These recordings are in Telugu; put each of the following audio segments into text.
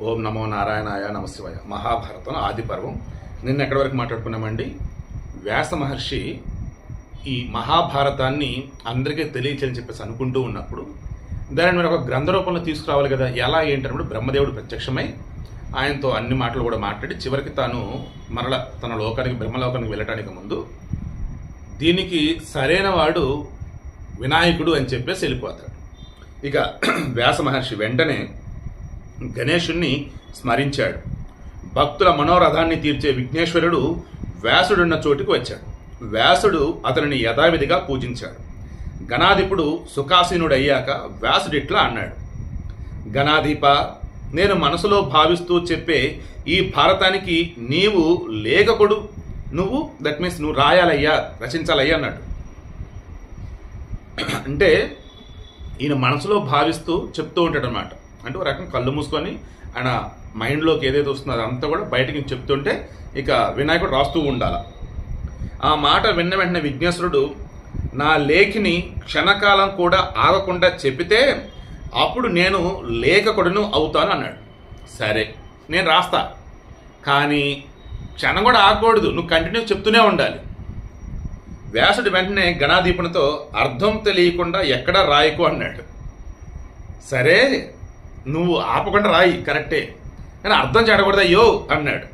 ఓం నమో నారాయణాయ నమశివాయ. మహాభారతం ఆది పర్వం. నిన్న ఎక్కడి వరకు మాట్లాడుకున్నామండి? వ్యాస మహర్షి ఈ మహాభారతాన్ని అందరికీ తెలియచేయాలని చెప్పేసి అనుకుంటూ ఉన్నప్పుడు దాన్ని మీరు ఒక గ్రంథ రూపంలో తీసుకురావాలి కదా. ఎలా ఏంటన్నప్పుడు బ్రహ్మదేవుడు ప్రత్యక్షమై ఆయనతో అన్ని మాటలు కూడా మాట్లాడి చివరికి తాను మరల తన లోకానికి బ్రహ్మలోకానికి వెళ్ళటానికి ముందు దీనికి సరైన వాడు వినాయకుడు అని చెప్పేసి వెళ్ళిపోతాడు. ఇక వ్యాస మహర్షి వెంటనే గణేశుణ్ణి స్మరించాడు. భక్తుల మనోరథాన్ని తీర్చే విఘ్నేశ్వరుడు వ్యాసుడున్న చోటికి వచ్చాడు. వ్యాసుడు అతనిని యథావిధిగా పూజించాడు. గణాధిపుడు సుఖాసీనుడయ్యాక వ్యాసుడు ఇట్లా అన్నాడు: గణాధిప, నేను మనసులో భావిస్తూ చెప్పే ఈ భారతానికి నీవు లేఖకుడు. నువ్వు దట్ మీన్స్ నువ్వు రాయాలయ్యా, రచించాలయ్యా అన్నాడు. అంటే ఈయన మనసులో భావిస్తూ చెప్తూ ఉంటాడు అన్నమాట. అంటే ఒక రకం కళ్ళు మూసుకొని ఆయన మైండ్లోకి ఏదైతే వస్తుందో అదంతా కూడా బయటకి చెప్తుంటే ఇక వినాయకుడు రాస్తూ ఉండాలి. ఆ మాట విన్న వెంటనే విఘ్నేశ్వరుడు నా లేఖిని క్షణకాలం కూడా ఆగకుండా చెప్పితే అప్పుడు నేను లేఖకుడును అవుతాను అన్నాడు. సరే, నేను రాస్తా, కానీ క్షణం కూడా ఆగకూడదు, నువ్వు కంటిన్యూ చెప్తూనే ఉండాలి. వ్యాసుడు వెంటనే గణాధీపునితో అర్థం తెలియకుండా ఎక్కడా రాయకు అన్నాడు. సరే, నువ్వు ఆపకుండా రాయి, కరెక్టే, కానీ అర్థం చెడకూడదయ్యో అన్నాడు.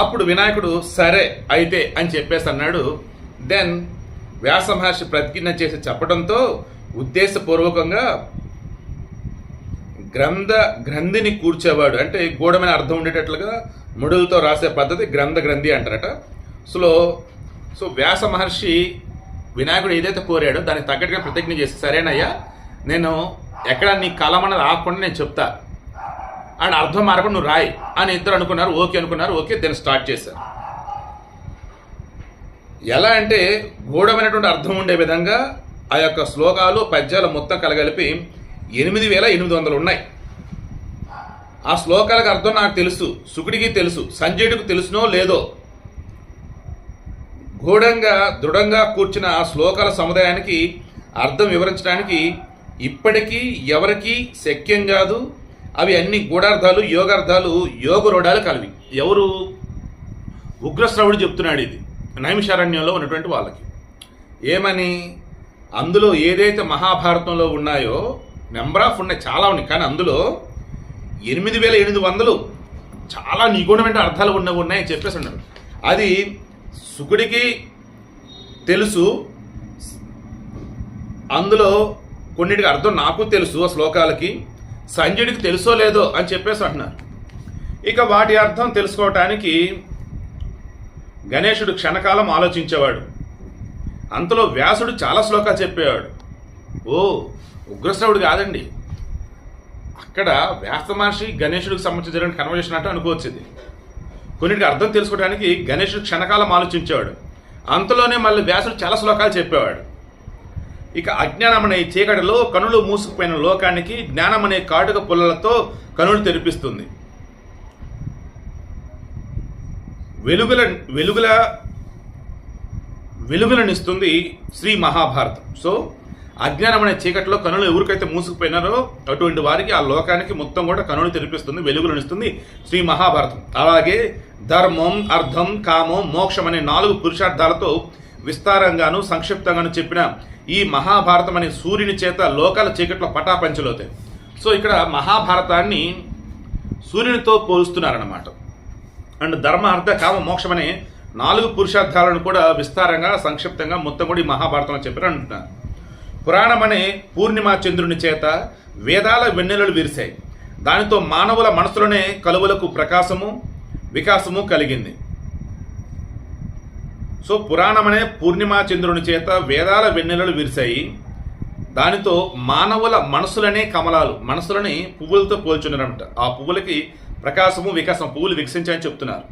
అప్పుడు వినాయకుడు సరే అయితే అని చెప్పేసి అన్నాడు. దెన్ వ్యాస మహర్షి ప్రతిజ్ఞ చేసి చెప్పడంతో ఉద్దేశపూర్వకంగా గ్రంథిని కూర్చేవాడు. అంటే గూఢమైన అర్థం ఉండేటట్లుగా ముడులతో రాసే పద్ధతి గ్రంథి అంటారట. సో వ్యాస మహర్షి వినాయకుడు ఏదైతే కోరాడో దానికి తగ్గట్టుగా ప్రతిజ్ఞ చేసి సరేనయ్యా, నేను ఎక్కడ నీ కలం అన్నది ఆగకుండా నేను చెప్తా అని అర్థం మారకుండా నువ్వు రాయి అని ఇద్దరు అనుకున్నారు. ఓకే అనుకున్నారు. ఓకే, దాన్ని స్టార్ట్ చేశారు. ఎలా అంటే గూఢమైనటువంటి అర్థం ఉండే విధంగా ఆ యొక్క శ్లోకాలు పద్యాలు మొత్తం కలగలిపి 8800 ఉన్నాయి. ఆ శ్లోకాలకు అర్థం నాకు తెలుసు, శుకుడికి తెలుసు, సంజయుడికి తెలుసునో లేదో. గూఢంగా దృఢంగా కూర్చున్న ఆ శ్లోకాల సముదాయానికి అర్థం వివరించడానికి ఇప్పటికీ ఎవరికి శక్యం కాదు. అవి అన్ని గూఢార్థాలు, యోగార్థాలు, యోగరూఢాలు కలివి. ఎవరు? ఉగ్రశ్రవుడు చెప్తున్నాడు ఇది నైమిషారణ్యంలో ఉన్నటువంటి వాళ్ళకి. ఏమని? అందులో ఏదైతే మహాభారతంలో ఉన్నాయో నెంబర్ ఆఫ్ ఉన్నాయి, చాలా ఉన్నాయి, కానీ అందులో 8800 చాలా నిగూఢమైన అర్థాలు ఉన్నాయని చెప్పేసి ఉన్నారు. అది శుకుడికి తెలుసు, అందులో కొన్నిటికి అర్థం నాకు తెలుసు, ఆ శ్లోకాలకి సంజయుడికి తెలుసో లేదో అని చెప్పేసి అంటున్నారు. ఇక వాటి అర్థం తెలుసుకోవటానికి గణేశుడు క్షణకాలం ఆలోచించేవాడు. అంతలో వ్యాసుడు చాలా శ్లోకాలు చెప్పేవాడు. ఓ, ఉగ్రశ్రవుడు కాదండి, అక్కడ వ్యాస మహర్షి గణేశుడికి సంబంధించి జరిగిన కన్వర్జేషన్ అంటూ అనుకోవచ్చు. ఇది కొన్నిటికి అర్థం తెలుసుకోవడానికి గణేశుడు క్షణకాలం ఆలోచించేవాడు. అంతలోనే మళ్ళీ వ్యాసుడు చాలా శ్లోకాలు చెప్పేవాడు. ఇక అజ్ఞానం అనే చీకటిలో కనులు మూసుకుపోయిన లోకానికి జ్ఞానం అనే కాటుక పుల్లలతో కనులు తెరిపిస్తుంది. వెలుగులనిస్తుంది శ్రీ మహాభారతం. సో అజ్ఞానం అనే చీకటిలో కనులు ఎవరికైతే మూసుకుపోయినారో అటువంటి వారికి ఆ లోకానికి మొత్తం కూడా కనులు తెరిపిస్తుంది, వెలుగులనిస్తుంది శ్రీ మహాభారతం. అలాగే ధర్మం, అర్థం, కామం, మోక్షం అనే 4 పురుషార్థాలతో విస్తారంగాను సంక్షిప్తంగాను చెప్పిన ఈ మహాభారతం అనే సూర్యుని చేత లోకాల చీకట్లో పటాపంచలవుతాయి. సో ఇక్కడ మహాభారతాన్ని సూర్యునితో పోలుస్తున్నారన్నమాట. అండ్ ధర్మ, అర్థ, కామ, మోక్షం అనే 4 పురుషార్థాలను కూడా విస్తారంగా సంక్షిప్తంగా మొత్తం కూడా ఈ మహాభారతంలో చెప్పారు అంటున్నారు. పురాణం అనే పూర్ణిమా చంద్రుని చేత వేదాల వెన్నెలలు విరిశాయి. దానితో మానవుల మనసులోనే కలువలకు ప్రకాశము, వికాసము కలిగింది. సో పురాణం అనే పూర్ణిమా చంద్రుని చేత వేదాల వెన్నెలలు విరిశాయి. దానితో మానవుల మనసులనే కమలాలు, మనసులని పువ్వులతో పోల్చున్నారంట. ఆ పువ్వులకి ప్రకాశము, వికాసం, పువ్వులు వికసించాయని చెప్తున్నారు.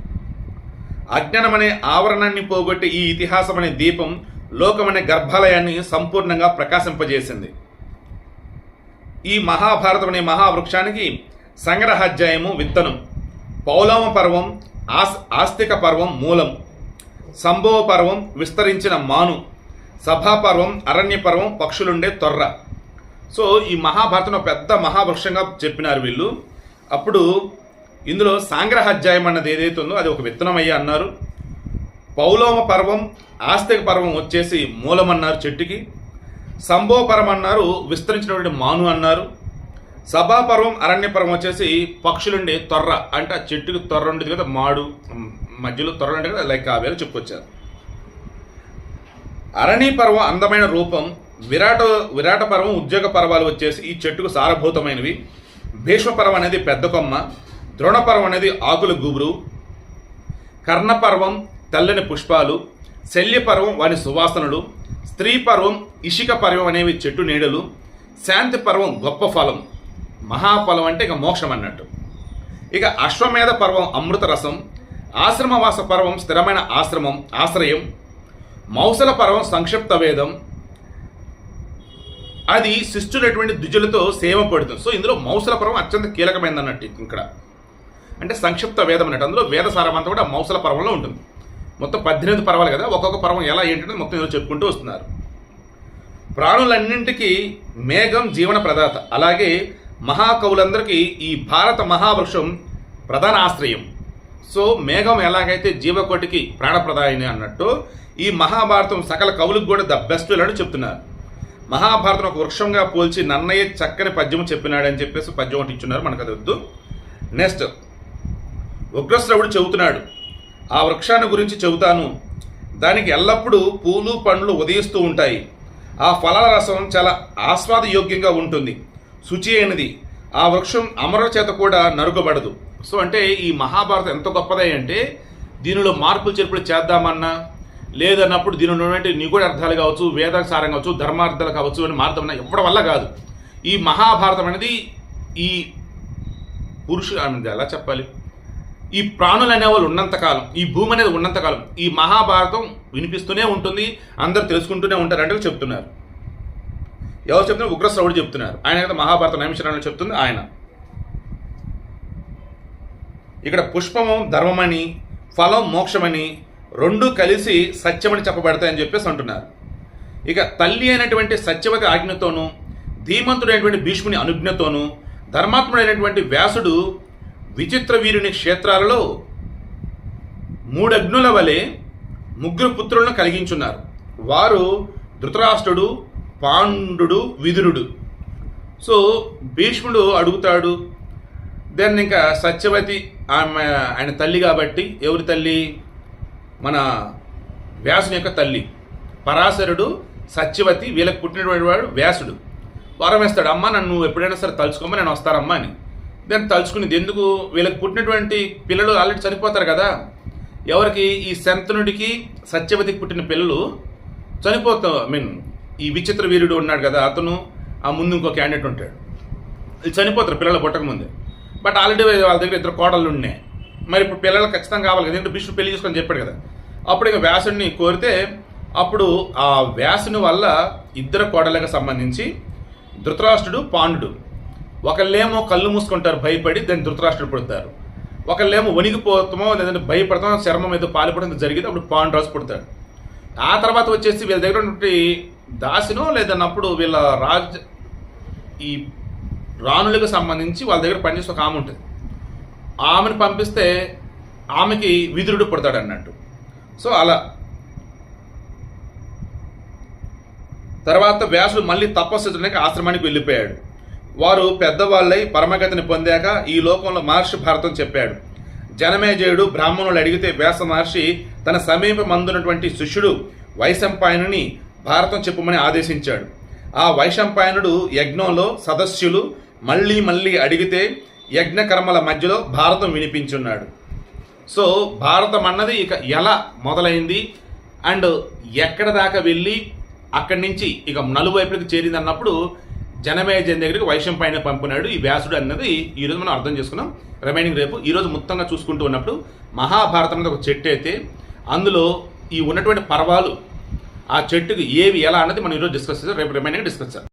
అజ్ఞానం అనే ఆవరణాన్ని పోగొట్టి ఈ ఇతిహాసం అనే దీపం లోకమనే గర్భాలయాన్ని సంపూర్ణంగా ప్రకాశింపజేసింది. ఈ మహాభారతం అనే మహావృక్షానికి సంగ్రహాధ్యాయము విత్తనం, పౌలమ పర్వం ఆస్తిక పర్వం మూలం, సంభవ పర్వం విస్తరించిన మాను, సభాపర్వం అరణ్య పర్వం పక్షులుండే తొర్ర. సో ఈ మహాభారతం పెద్ద మహావృక్షంగా చెప్పినారు వీళ్ళు. అప్పుడు ఇందులో సాంగ్రహాధ్యాయం అన్నది ఏదైతే ఉందో అది ఒక విత్తనమయ్యా అన్నారు. పౌలోమ పర్వం ఆస్తిక పర్వం వచ్చేసి మూలమన్నారు చెట్టుకి. సంభోపర్వం అన్నారు విస్తరించినటువంటి మాను అన్నారు. సభాపర్వం అరణ్య పర్వం వచ్చేసి పక్షులుండే తొర్ర, అంటే ఆ చెట్టుకి తొర్ర ఉండేది కదా, మాడు మధ్యలో తొర్ర ఉండే కదా, లైక్ ఆ వేళ చెప్పుకొచ్చారు. అరణ్య పర్వం అందమైన రూపం. విరాట పర్వం ఉద్యోగ పర్వాలు వచ్చేసి ఈ చెట్టుకు సారభూతమైనవి. భీష్మ పర్వం అనేది పెద్ద కొమ్మ. ద్రోణపర్వం అనేది ఆకుల గుబురు. కర్ణపర్వం తెల్లని పుష్పాలు. శల్యపర్వం వారి సువాసనలు. స్త్రీ పర్వం ఇషిక పర్వం అనేవి చెట్టు నీడలు. శాంతి పర్వం గొప్ప ఫలం, మహాఫలం అంటే ఇక మోక్షం అన్నట్టు. ఇక అశ్వమేధ పర్వం అమృత రసం. ఆశ్రమవాస పర్వం స్థిరమైన ఆశ్రయం. మౌసల పర్వం సంక్షిప్త వేదం, అది శిష్టులైనటువంటి ద్విజులతో సేవ పడుతుంది. సో ఇందులో మౌసల పర్వం అత్యంత కీలకమైనది అన్నట్టు ఇక్కడ, అంటే సంక్షిప్త వేదం అన్నట్టు. అందులో వేద సారం అంతా కూడా మౌసల పర్వంలో ఉంటుంది. మొత్తం 18 పర్వాలు కదా, ఒక్కొక్క పర్వం ఎలా ఏంటంటే మొత్తం ఇందులో చెప్పుకుంటూ వస్తున్నారు. ప్రాణులన్నింటికీ మేఘం జీవన ప్రదాత. అలాగే మహాకవులందరికీ ఈ భారత మహావృక్షం ప్రధాన ఆశ్రయం. సో మేఘం ఎలాగైతే జీవకోటికి ప్రాణప్రదాయని అన్నట్టు ఈ మహాభారతం సకల కవులకు కూడా ద బెస్ట్ అని చెప్తున్నారు. మహాభారతం ఒక వృక్షంగా పోల్చి నన్నయ్య చక్కని పద్యం చెప్పినాడని చెప్పేసి పద్యం ఒకటి ఇచ్చున్నారు, మనకు అది వద్దు. నెక్స్ట్ ఉగ్రశ్రవుడు చెబుతున్నాడు, ఆ వృక్షాన్ని గురించి చెబుతాను. దానికి ఎల్లప్పుడూ పూలు పండ్లు ఉదయిస్తూ ఉంటాయి. ఆ ఫలాల రసం చాలా ఆస్వాదయోగ్యంగా ఉంటుంది, శుచి అయినది. ఆ వృక్షం అమరుల చేత కూడా నరుకబడదు. సో అంటే ఈ మహాభారతం ఎంత గొప్పదే అంటే దీనిలో మార్పులు చేర్పులు చేద్దామన్నా లేదన్నప్పుడు దీనిలో ఉన్నటువంటి నిగూఢ అర్థాలు కావచ్చు, వేద సారం కావచ్చు, ధర్మార్థాలు కావచ్చు అని మార్దమన్నా ఎవరి వల్ల కాదు. ఈ మహాభారతం అనేది ఈ పురుషులు అనేది ఎలా చెప్పాలి, ఈ ప్రాణులు అనేవాళ్ళు ఉన్నంతకాలం, ఈ భూమి అనేది ఉన్నంతకాలం ఈ మహాభారతం వినిపిస్తూనే ఉంటుంది, అందరూ తెలుసుకుంటూనే ఉంటారు అంటే చెప్తున్నారు. ఎవరు చెప్తున్నారు? ఉగ్రశ్రవుడు చెప్తున్నారు. ఆయన కదా మహాభారత నైమిషాలను చెప్తుంది ఆయన. ఇక్కడ పుష్పము ధర్మమని, ఫలం మోక్షమని, రెండు కలిసి సత్యమని చెప్పబడతాయని చెప్పేసి అంటున్నారు. ఇక తల్లి అయినటువంటి సత్యవతి ఆజ్ఞతోనూ, ధీమంతుడైనటువంటి భీష్ముని అనుజ్ఞతోనూ, ధర్మాత్ముడైనటువంటి వ్యాసుడు విచిత్ర వీరుని క్షేత్రాలలో 3 అగ్నుల వలె 3 పుత్రులను కలిగించున్నారు. వారు ధృతరాష్ట్రుడు, పాండుడు, విదురుడు. సో భీష్ముడు అడుగుతాడు. దెన్ ఇంకా సత్యవతి ఆయన తల్లి కాబట్టి, ఎవరి తల్లి? మన వ్యాసుని యొక్క తల్లి. పరాశరుడు, సత్యవతి, వీళ్ళకి పుట్టినటువంటి వాడు వ్యాసుడు. వరం వేస్తాడు, అమ్మ నన్ను ఎప్పుడైనా సరే తలుచుకోమని నేను వస్తానమ్మా అని. దాన్ని తలుచుకునేది ఎందుకు? వీళ్ళకి పుట్టినటువంటి పిల్లలు ఆల్రెడీ చనిపోతారు కదా. ఎవరికి? ఈ శంతనుడికి సత్యవతికి పుట్టిన పిల్లలు చనిపోతాం. ఈ విచిత్ర వీరుడు ఉన్నాడు కదా, అతను ఆ ముందు ఇంకో క్యాండిడేట్ ఉంటాడు, ఇది చనిపోతారు పిల్లలు పుట్టక ముందే. బట్ ఆల్రెడీ వాళ్ళ దగ్గర 2 కోడళ్ళు ఉన్నాయి. మరి ఇప్పుడు పిల్లలు ఖచ్చితంగా కావాలి కదా, ఎందుకంటే భీష్ముడు పెళ్లి చేసుకొని చెప్పాడు కదా. అప్పుడు ఇక వ్యాసుడిని కోరితే అప్పుడు ఆ వ్యాసుని వల్ల 2 కోడళ్ళకి సంబంధించి ధృతరాష్ట్రుడు, పాండుడు, ఒకళ్ళేమో కళ్ళు మూసుకుంటారు భయపడి, దాన్ని ధృతరాష్ట్రుడు పుడతారు. ఒకళ్ళేమో వణిగిపోతామో లేదంటే భయపడతామో, చర్మం ఏదో పాలిపడడం జరిగింది, అప్పుడు పాండురాజు పుడతాడు. ఆ తర్వాత వచ్చేసి వీళ్ళ దగ్గర ఉన్నటువంటి దాసినో లేదన్నప్పుడు వీళ్ళ ఈ రాణులకు సంబంధించి వాళ్ళ దగ్గర పనిచేసే ఒక ఆమె ఉంటుంది, ఆమెను పంపిస్తే ఆమెకి విదురుడు పుడతాడు అన్నట్టు. సో అలా తర్వాత వ్యాసుడు మళ్ళీ తపస్సు ఆశ్రమానికి వెళ్ళిపోయాడు. వారు పెద్దవాళ్ళై పరమగతిని పొందాక ఈ లోకంలో మహర్షి భారతం చెప్పాడు. జనమేజయుడు బ్రాహ్మణులు అడిగితే వ్యాస మహర్షి తన సమీప మందున్నటువంటి శిష్యుడు వైశంపాయనుని భారతం చెప్పమని ఆదేశించాడు. ఆ వైశంపాయనుడు యజ్ఞంలో సదస్యులు మళ్ళీ మళ్ళీ అడిగితే యజ్ఞ కర్మల మధ్యలో భారతం వినిపించున్నాడు. సో భారతం అన్నది ఇక ఎలా మొదలైంది అండ్ ఎక్కడ దాకా వెళ్ళి అక్కడి నుంచి ఇక నలువైపులకు చేరింది అన్నప్పుడు జనమేజయం దగ్గరికి వైశంపాయన పంపినాడు ఈ వ్యాసుడు అన్నది ఈరోజు మనం అర్థం చేసుకున్నాం. రిమైనింగ్ రేపు ఈరోజు మొత్తంగా చూసుకుంటూ ఉన్నప్పుడు మహాభారతం అనేది ఒక చెట్టు అయితే అందులో ఈ ఉన్నటువంటి పర్వాలు ఆ చెట్టుకు ఏవి ఎలా అన్నది మనం ఈరోజు డిస్కస్ చేస్తాం. రేపు రిమైనింగ్ డిస్కస్ చేస్తాం.